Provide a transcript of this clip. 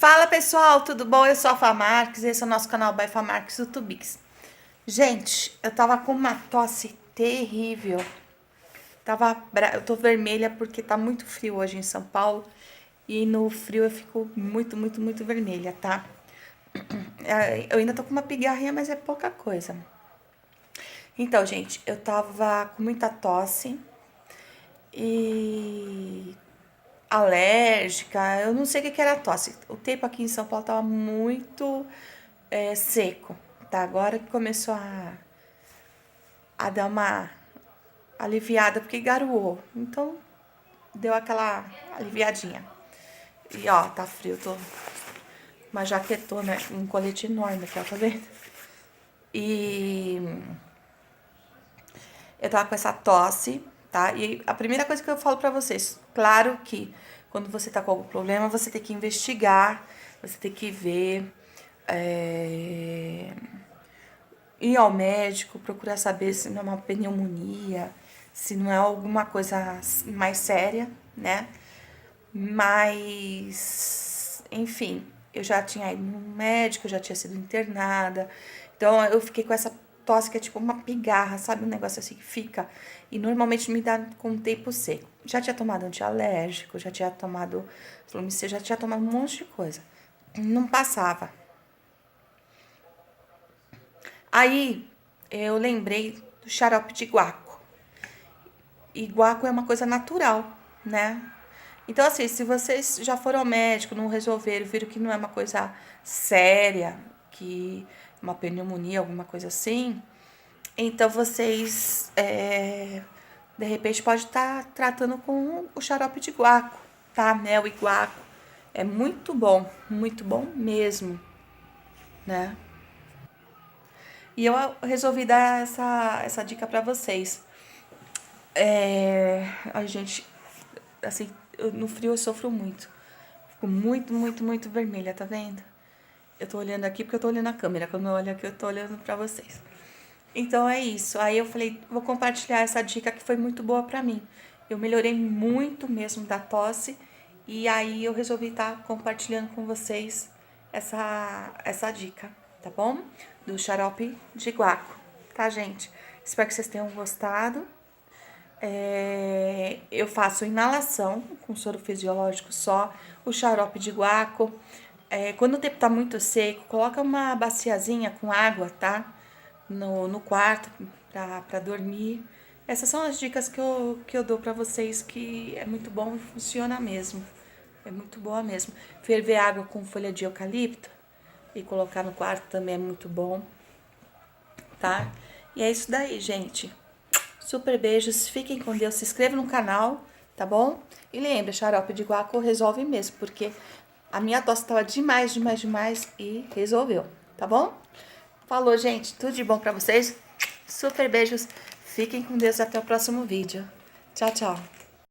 Fala pessoal, tudo bom? Eu sou a Fá Marques, esse é o nosso canal by Fá Marques do Tubix. Gente, eu tava com uma tosse terrível. Eu tô vermelha porque tá muito frio hoje em São Paulo. E no frio eu fico muito vermelha, tá? Eu ainda tô com uma pigarrinha, mas é pouca coisa. Então, gente, eu tava com muita tosse e alérgica, eu não sei o que que era a tosse. O tempo aqui em São Paulo tava muito seco, tá? Agora que começou a dar uma aliviada, porque garoou. Então, deu aquela aliviadinha. E, ó, tá frio, tô com uma jaquetona, um colete enorme aqui, ó, tá vendo? E eu tava com essa tosse, tá? E a primeira coisa que eu falo pra vocês, claro que quando você tá com algum problema, você tem que investigar, você tem que ver, ir ao médico, procurar saber se não é uma pneumonia, se não é alguma coisa mais séria, né? Mas, enfim, eu já tinha ido no médico, eu já tinha sido internada. Então eu fiquei com essa tosse que é tipo uma pigarra, sabe? Um negócio assim que fica. E normalmente me dá com o tempo seco. Já tinha tomado antialérgico, já tinha tomado Flumicil, já tinha tomado um monte de coisa. Não passava. Aí eu lembrei do xarope de guaco. E guaco é uma coisa natural, né? Então, assim, se vocês já foram ao médico, não resolveram, viram que não é uma coisa séria, que uma pneumonia, alguma coisa assim, então vocês, de repente, pode estar tratando com o xarope de guaco, tá? Mel e guaco. É muito bom mesmo, né? E eu resolvi dar essa dica pra vocês. Ai, gente, assim, no frio eu sofro muito. Fico muito vermelha, tá vendo? Eu tô olhando aqui porque eu tô olhando a câmera. Quando eu olho aqui, eu tô olhando pra vocês. Então é isso. Aí eu falei, vou compartilhar essa dica que foi muito boa pra mim. Eu melhorei muito mesmo da tosse. E aí eu resolvi estar compartilhando com vocês essa dica, tá bom? Do xarope de guaco, tá, gente? Espero que vocês tenham gostado. Eu faço inalação com soro fisiológico só, o xarope de guaco. Quando o tempo tá muito seco, coloca uma baciazinha com água, tá? No quarto pra dormir. Essas são as dicas que eu dou pra vocês, que é muito bom e funciona mesmo. É muito boa mesmo. Ferver água com folha de eucalipto e colocar no quarto também é muito bom, tá? E é isso daí, gente. Super beijos, fiquem com Deus, se inscreva no canal, tá bom? E lembra, xarope de guaco resolve mesmo, porque a minha tosse tava demais e resolveu, tá bom? Falou, gente, tudo de bom pra vocês, super beijos, fiquem com Deus, até o próximo vídeo. Tchau, tchau.